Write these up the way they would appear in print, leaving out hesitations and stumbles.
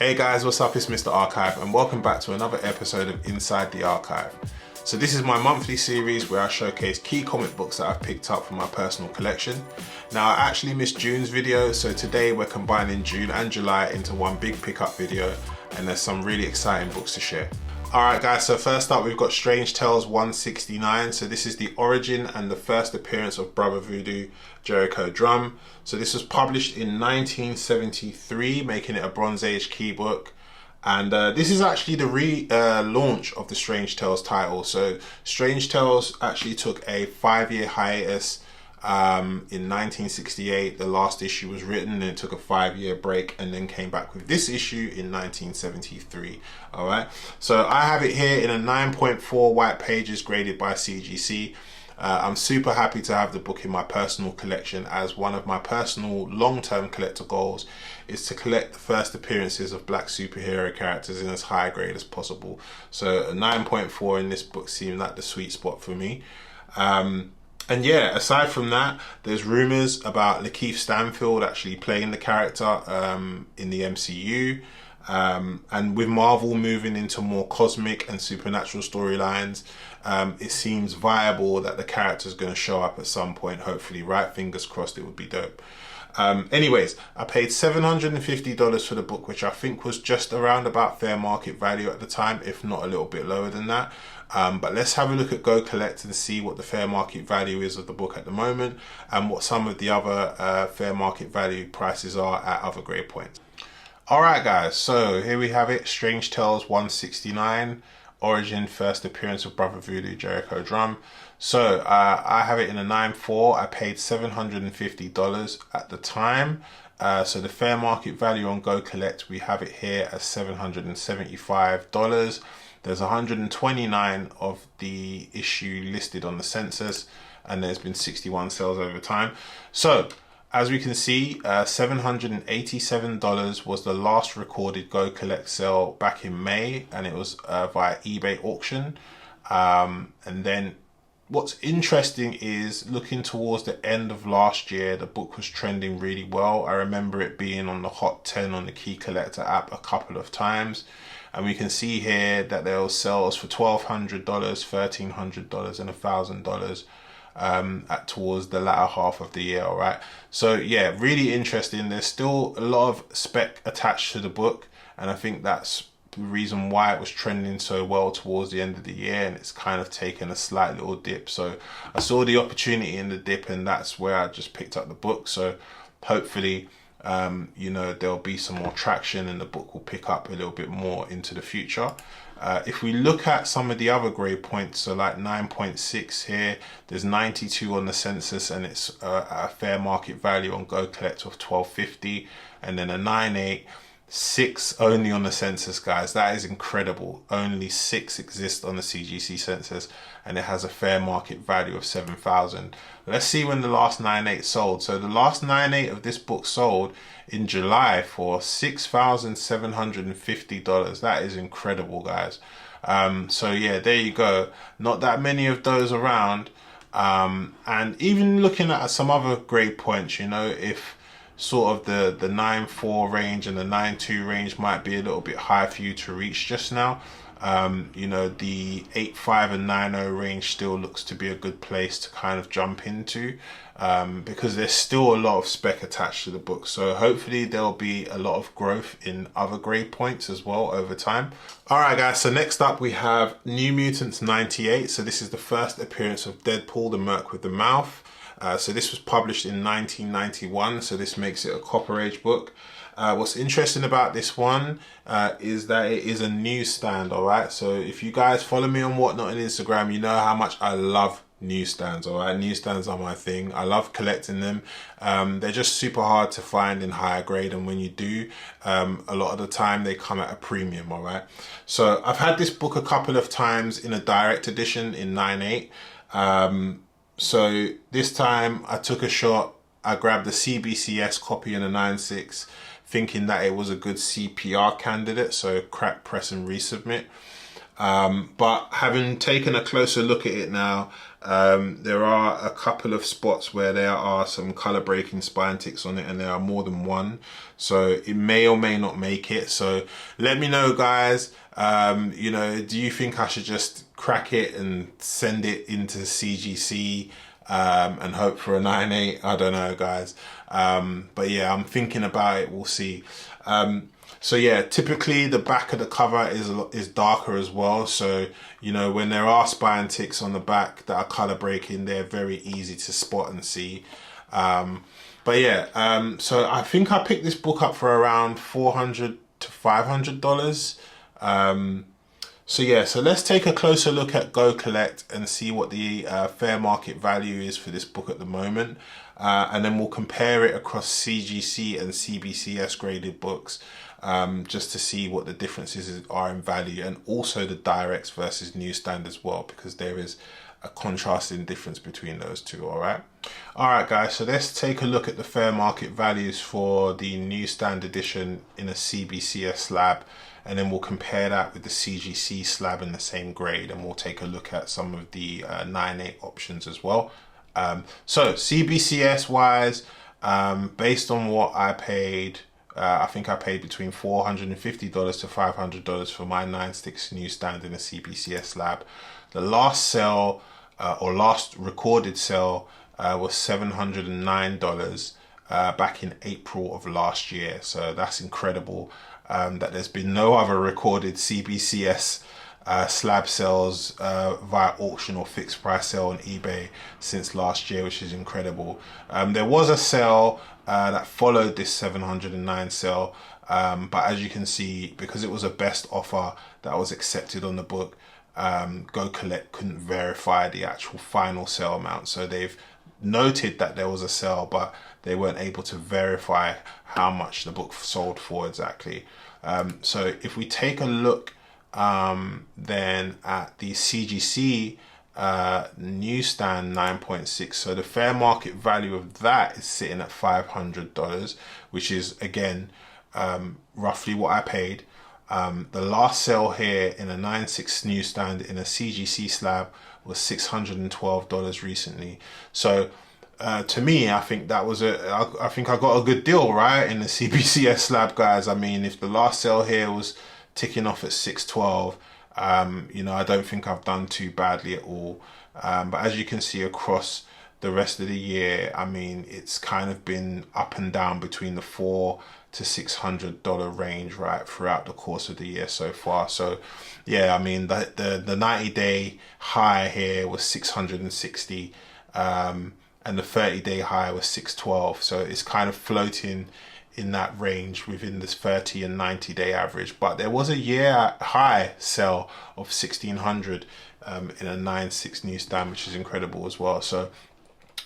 Hey guys, what's up? It's Mr. Archive and welcome back to another episode of Inside the Archive. So this is my monthly series where I showcase key comic books that I've picked up from my personal collection. Now I actually missed June's video, so today we're combining June and July into one big pickup video, and there's some really exciting books to share. Alright guys, so first up we've got Strange Tales 169. So this is the origin and the first appearance of Brother Voodoo Jericho Drum. So this was published in 1973, making it a Bronze Age key book. And this is actually the launch of the Strange Tales title. So Strange Tales actually took a 5-year hiatus in 1968. The last issue was written and it took a 5-year break and then came back with this issue in 1973. All right, so I have it here in a 9.4 white pages graded by CGC. I'm super happy to have the book in my personal collection, as one of my personal long-term collector goals is to collect the first appearances of black superhero characters in as high grade as possible. So a 9.4 in this book seemed like the sweet spot for me. And yeah, aside from that, there's rumors about Lakeith Stanfield actually playing the character in the MCU. And with Marvel moving into more cosmic and supernatural storylines, it seems viable that the character is going to show up at some point, hopefully, right? Fingers crossed, it would be dope. Anyways, I paid $750 for the book, which I think was just around about fair market value at the time, if not a little bit lower than that. But let's have a look at Go Collect and see what the fair market value is of the book at the moment and what some of the other fair market value prices are at other grade points. Alright guys, so here we have it, Strange Tales 169, origin, first appearance of Brother Voodoo Jericho Drum. So I have it in a 9.4, I paid $750 at the time. So the fair market value on Go Collect, we have it here as $775. There's 129 of the issue listed on the census, and there's been 61 sales over time. So as we can see, $787 was the last recorded Go Collect sale back in May, and it was via eBay auction. And then what's interesting is looking towards the end of last year, the book was trending really well. I remember it being on the Hot 10 on the Key Collector app a couple of times. And we can see here that there was sales for $1,200, $1,300 and $1,000 towards the latter half of the year. All right, so yeah, really interesting. There's still a lot of spec attached to the book, and I think that's the reason why it was trending so well towards the end of the year, and it's kind of taken a slight little dip. So I saw the opportunity in the dip, and that's where I just picked up the book. So hopefully you know, there'll be some more traction and the book will pick up a little bit more into the future. If we look at some of the other grade points, so like 9.6 here, there's 92 on the census, and it's a fair market value on Go Collect of $1,250, and then a 9.8, 6 only on the census, guys. That is incredible. Only 6 exist on the CGC census, and it has a fair market value of $7,000. Let's see when the last 9.8 sold. So the last 9.8 of this book sold in July for $6,750. That is incredible, guys. So yeah, there you go. Not that many of those around. And even looking at some other grade points, you know, if sort of the 9.4 range and the 9.2 range might be a little bit high for you to reach just now, you know, the 8.5 and 9.0 range still looks to be a good place to kind of jump into, because there's still a lot of spec attached to the book. So hopefully there'll be a lot of growth in other grade points as well over time. Alright guys, so next up we have New Mutants 98. So this is the first appearance of Deadpool, the Merc with the Mouth. So this was published in 1991, so this makes it a Copper Age book. What's interesting about this one is that it is a newsstand, all right? So if you guys follow me on Whatnot on Instagram, you know how much I love newsstands, all right? Newsstands are my thing. I love collecting them. They're just super hard to find in higher grade, and when you do, a lot of the time they come at a premium, all right? So I've had this book a couple of times in a direct edition in 9.8. So this time I took a shot. I grabbed the CBCS copy in a 9.6, thinking that it was a good CPR candidate, so crack, press and resubmit. But having taken a closer look at it now, there are a couple of spots where there are some color breaking spine ticks on it, and there are more than one. So it may or may not make it. So let me know, guys. You know, do you think I should just crack it and send it into CGC and hope for a 9.8? I don't know, guys. But yeah, I'm thinking about it. We'll see. So yeah, typically the back of the cover is darker as well. So, you know, when there are spine ticks on the back that are color breaking, they're very easy to spot and see. But yeah, so I think I picked this book up for around $400 to $500. So yeah, so let's take a closer look at Go Collect and see what the fair market value is for this book at the moment. And then we'll compare it across CGC and CBCS graded books, just to see what the differences are in value, and also the directs versus newsstand as well, because there is a contrasting difference between those two. All right guys, so let's take a look at the fair market values for the newsstand edition in a CBCS slab, and then we'll compare that with the CGC slab in the same grade, and we'll take a look at some of the 9.8 options as well. So CBCS wise, based on what I paid, I think I paid between $450 to $500 for my 9/6 newsstand in a CBCS slab. The last sale, or last recorded sale, was $709 back in April of last year. So that's incredible, that there's been no other recorded CBCS slab sales via auction or fixed price sale on eBay since last year, which is incredible. There was a sale that followed this 709 sale, but as you can see, because it was a best offer that was accepted on the book, Go Collect couldn't verify the actual final sale amount. So they've noted that there was a sale, but they weren't able to verify how much the book sold for exactly. So if we take a look then at the CGC newsstand 9.6, so the fair market value of that is sitting at $500, which is again roughly what I paid. The last sale here in a 9.6 newsstand in a CGC slab was $612 recently. So to me, I think that was I think I got a good deal, right, in the CBCS slab, guys. I mean, if the last sale here was ticking off at 612, you know, I don't think I've done too badly at all. But as you can see across the rest of the year, I mean, it's kind of been up and down between the $400 to $600 range, right, throughout the course of the year so far. So yeah, I mean, the 90-day high here was 660, and the 30-day high was 612. So it's kind of floating in that range within this 30 and 90-day average. But there was a year high sell of 1600 in a 9.6 newsstand, which is incredible as well. So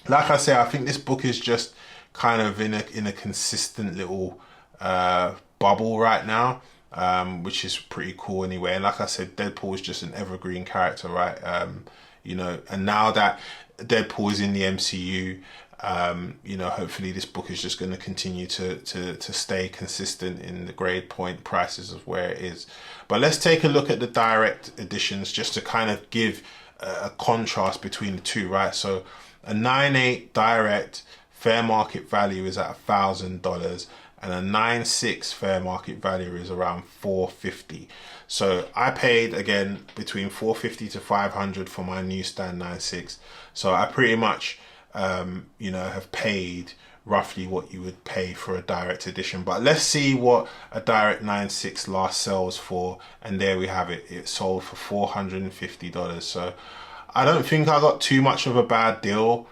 like I say, I think this book is just kind of in a consistent little bubble right now, which is pretty cool anyway. And like I said, Deadpool is just an evergreen character, right? You know, and now that Deadpool is in the MCU, you know, hopefully this book is just going to continue to stay consistent in the grade point prices of where it is. But let's take a look at the direct editions just to kind of give a contrast between the two, right? So a 9.8 direct fair market value is at $1,000, and a 9.6 fair market value is around $450. So I paid again between $450 to $500 for my newsstand 9.6. So I pretty much you know, have paid roughly what you would pay for a direct edition. But let's see what a direct 9.6 last sells for, and there we have it. It sold for $450. So I don't think I got too much of a bad deal,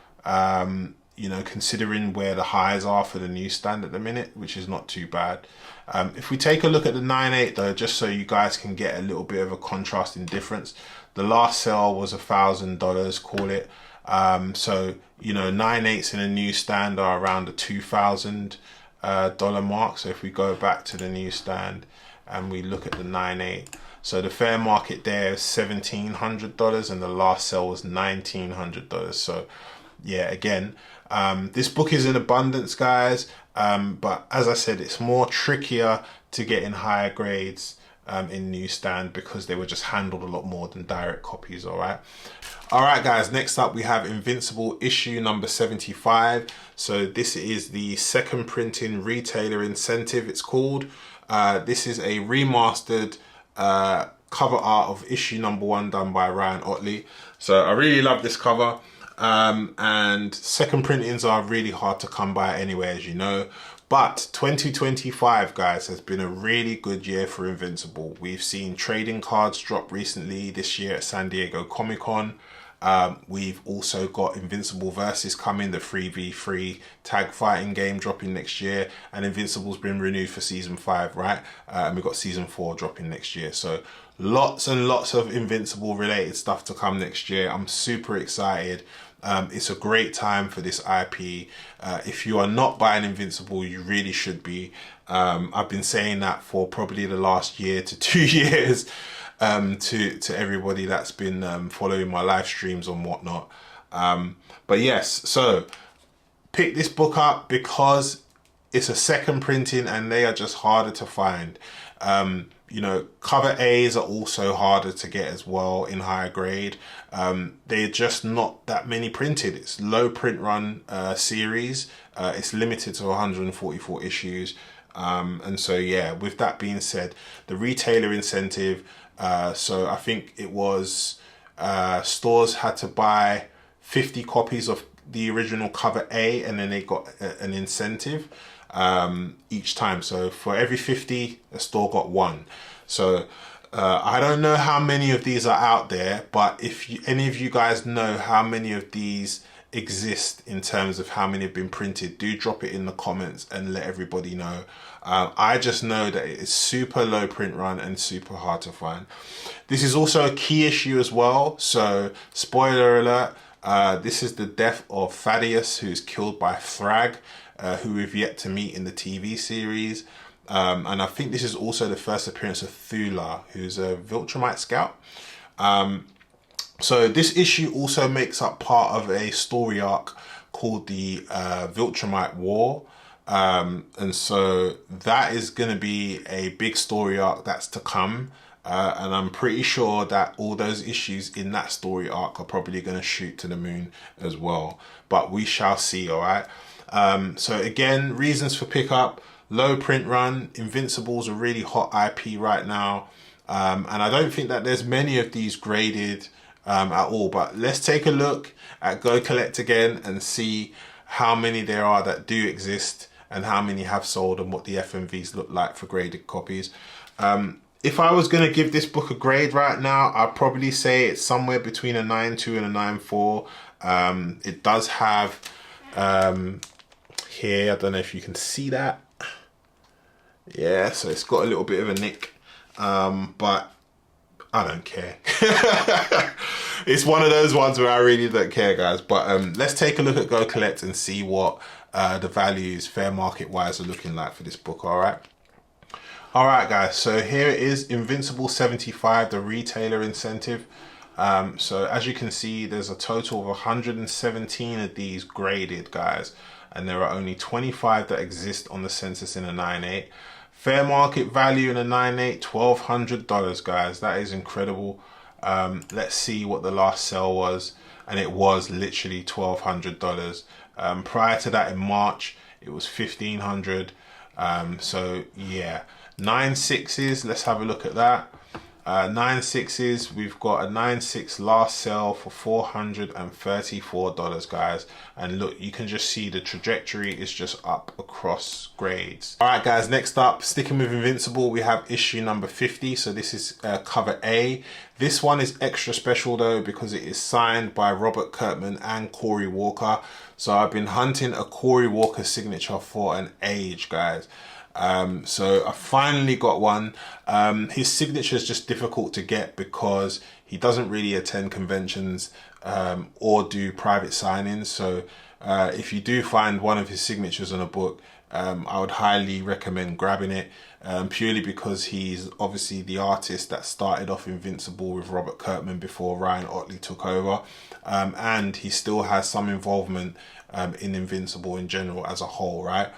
you know, considering where the highs are for the newsstand at the minute, which is not too bad. If we take a look at the 9.8 though, just so you guys can get a little bit of a contrasting difference, the last sale was $1,000, call it. So, you know, 9.8s in a newsstand are around the $2,000 mark. So if we go back to the newsstand and we look at the 9.8, so the fair market there is $1,700 and the last sale was $1,900. So yeah, again, this book is in abundance, guys. But as I said, it's more trickier to get in higher grades in newsstand, because they were just handled a lot more than direct copies. All right guys, next up we have Invincible issue number 75. So this is the second printing retailer incentive, it's called. This is a remastered cover art of issue number 1 done by Ryan Otley. So I really love this cover. And second printings are really hard to come by anyway, as you know. But 2025, guys, has been a really good year for Invincible. We've seen trading cards drop recently this year at San Diego Comic-Con. We've also got Invincible Versus coming, the 3v3 tag fighting game dropping next year, and Invincible's been renewed for season 5, right? And we've got season 4 dropping next year. So lots and lots of Invincible related stuff to come next year. I'm super excited. It's a great time for this IP. If you are not buying Invincible, you really should be. I've been saying that for probably the last year to 2 years. To everybody that's been following my live streams and whatnot. But yes, so pick this book up because it's a second printing and they are just harder to find. You know, cover A's are also harder to get as well in higher grade. They're just not that many printed. It's low print run series. It's limited to 144 issues. And so yeah, with that being said, the retailer incentive, so I think it was stores had to buy 50 copies of the original cover A, and then they got an incentive each time. So for every 50, a store got 1. So I don't know how many of these are out there, but if any of you guys know how many of these exist in terms of how many have been printed, do drop it in the comments and let everybody know. I just know that it is super low print run and super hard to find. This is also a key issue as well, so spoiler alert, this is the death of Thaddeus, who's killed by Thrag, who we've yet to meet in the TV series. And I think this is also the first appearance of Thula, who's a Viltrumite scout. So this issue also makes up part of a story arc called the Viltrumite War. And so that is going to be a big story arc that's to come. And I'm pretty sure that all those issues in that story arc are probably going to shoot to the moon as well. But we shall see, all right? So again, reasons for pickup: low print run. Invincible's a really hot IP right now. And I don't think that there's many of these graded at all. But let's take a look at Go Collect again and see how many there are that do exist and how many have sold and what the FMVs look like for graded copies. If I was going to give this book a grade right now, I'd probably say it's somewhere between a 9.2 and a 9.4. It does have here, I don't know if you can see that. Yeah, so it's got a little bit of a nick, but I don't care. It's one of those ones where I really don't care, guys. But let's take a look at Go Collect and see what the values fair market wise are looking like for this book. All right guys, so here it is, Invincible 75, the retailer incentive. So as you can see, there's a total of 117 of these graded, guys, and there are only 25 that exist on the census in a 9.8. Fair market value in a 9.8, $1,200, guys. That is incredible. Let's see what the last sale was, and it was literally $1,200. Prior to that, in March, it was $1,500. So yeah, 9.6s. Let's have a look at that. 9.6s. We've got a 9.6 last sale for $434, guys. And look, you can just see the trajectory is just up across grades. All right, guys. Next up, sticking with Invincible, we have issue number 50. So this is cover A. This one is extra special though because it is signed by Robert Kirkman and Corey Walker. So I've been hunting a Corey Walker signature for an age, guys. So I finally got one. His signature is just difficult to get because he doesn't really attend conventions or do private signings. So if you do find one of his signatures on a book, I would highly recommend grabbing it, purely because he's obviously the artist that started off Invincible with Robert Kirkman before Ryan Ottley took over, and he still has some involvement in Invincible in general as a whole, right?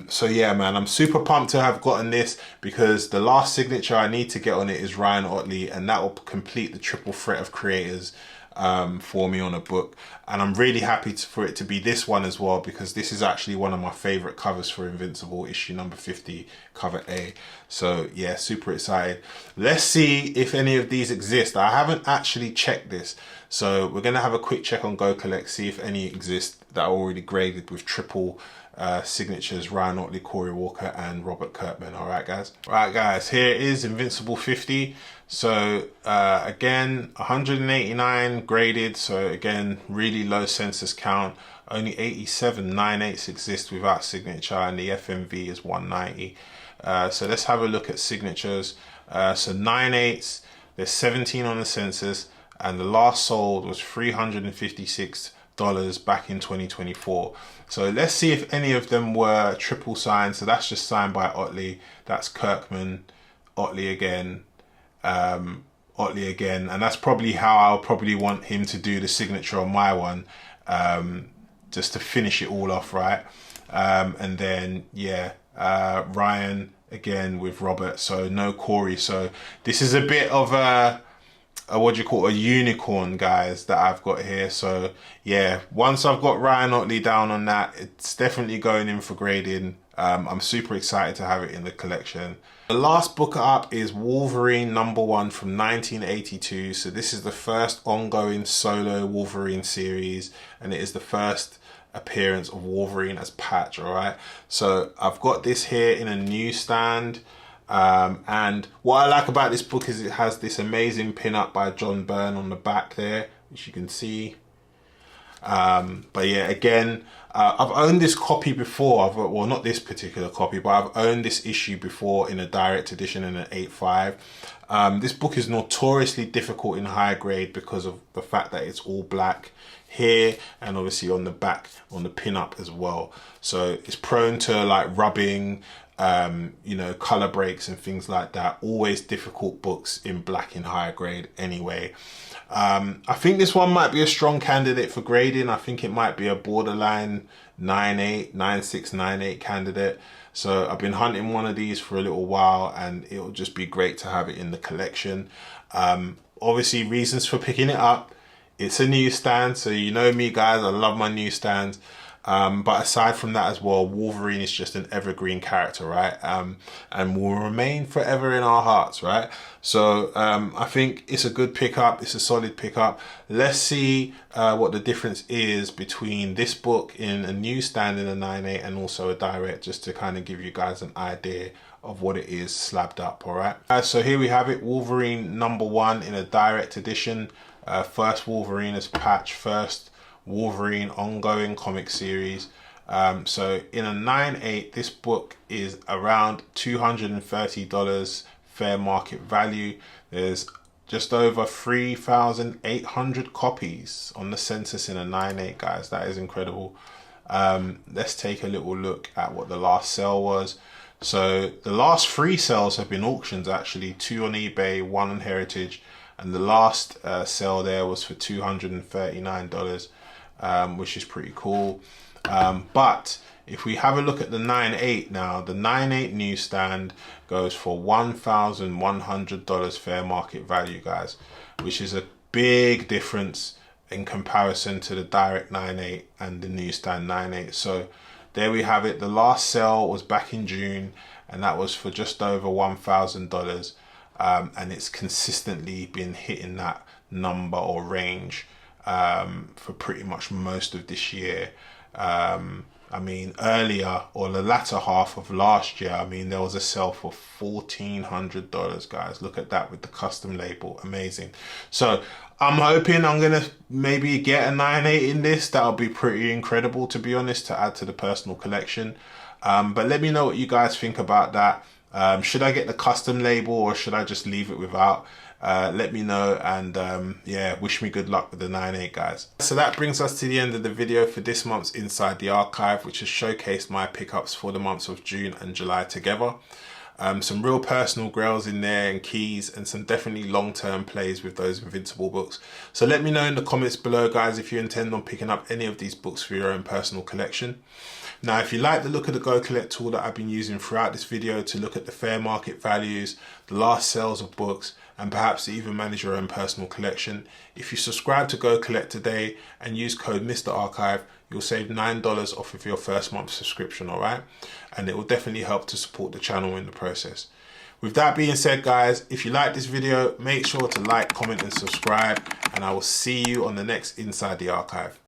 So yeah, man, I'm super pumped to have gotten this, because the last signature I need to get on it is Ryan Ottley, and that will complete the triple threat of creators for me on a book. And I'm really happy for it to be this one as well, because this is actually one of my favorite covers for Invincible, issue number 50, cover A. So yeah, super excited. Let's see if any of these exist. I haven't actually checked this, so we're gonna have a quick check on Go Collect, see if any exist that are already graded with triple signatures: Ryan Ottley, Corey Walker, and Robert Kirkman. All right, guys, here it is, Invincible 50. So again, 189 graded, so again, really low census count. Only 87 9/8 exist without signature, and the FMV is 190. So let's have a look at signatures. So 9/8, there's 17 on the census, and the last sold was $356 back in 2024. So let's see if any of them were triple signed. So that's just signed by Ottley, that's Kirkman, Ottley again, Ottley again, and that's probably how I'll probably want him to do the signature on my one, just to finish it all off, right? And then yeah, Ryan again with Robert, so no Corey. So this is a bit of a what do you call it, a unicorn, guys, that I've got here. So yeah, once I've got Ryan Ottley down on that, it's definitely going in for grading. I'm super excited to have it in the collection. The last book up is Wolverine #1 from 1982. So this is the first ongoing solo Wolverine series, and it is the first appearance of Wolverine as Patch. All right, so I've got this here in a newsstand. And what I like about this book is it has this amazing pin-up by John Byrne on the back there, which you can see. But yeah, again, I've owned this copy before. Well, not this particular copy, but I've owned this issue before in a direct edition in an 8.5. This book is notoriously difficult in high grade because of the fact that it's all black here, and obviously on the back, on the pin-up as well. So it's prone to like rubbing, you know, color breaks and things like that. Always difficult books in black in higher grade anyway. I think this one might be a strong candidate for grading. I think it might be a borderline 9.8, 9.6, 9.8 candidate. So I've been hunting one of these for a little while, and it'll just be great to have it in the collection. Obviously, reasons for picking it up: it's a newsstand, so you know me, guys, I love my newsstands. But aside from that as well, Wolverine is just an evergreen character, right? And will remain forever in our hearts, right? So I think it's a good pickup. It's a solid pickup. Let's see what the difference is between this book in a newsstand in a 9.8 and also a direct, just to kind of give you guys an idea of what it is slabbed up. All right, so here we have it, Wolverine #1 in a direct edition. First Wolverine as Patch, first Wolverine ongoing comic series. So in a 9.8, this book is around $230 fair market value. There's just over 3,800 copies on the census in a 9.8, guys. That is incredible. Let's take a little look at what the last sale was. So the last 3 sales have been auctions, actually, 2 on eBay, 1 on Heritage, and the last sale there was for $239. Which is pretty cool. But if we have a look at the 9.8 now, the 9.8 newsstand goes for $1,100 fair market value, guys, which is a big difference in comparison to the direct 9.8 and the newsstand 9.8. So there we have it. The last sale was back in June, and that was for just over $1,000. And it's consistently been hitting that number or range for pretty much most of this year. I mean, earlier, or the latter half of last year, I mean, there was a sale for $1,400, guys. Look at that with the custom label. Amazing. So I'm hoping I'm gonna maybe get a 9.8 in this. That'll be pretty incredible, to be honest, to add to the personal collection. But let me know what you guys think about that. Should I get the custom label, or should I just leave it without? let me know, and yeah, wish me good luck with the 9.8 guys. So that brings us to the end of the video for this month's Inside the Archive, which has showcased my pickups for the months of June and July together. Some real personal grails in there and keys, and some definitely long-term plays with those Invincible books. So let me know in the comments below, guys, if you intend on picking up any of these books for your own personal collection. Now, if you like the look of the Go Collect tool that I've been using throughout this video to look at the fair market values, the last sales of books, and perhaps to even manage your own personal collection, if you subscribe to Go Collect today and use code Mr. Archive, you'll save $9 off of your first month subscription, alright? And it will definitely help to support the channel in the process. With that being said, guys, if you like this video, make sure to like, comment and subscribe, and I will see you on the next Inside the Archive.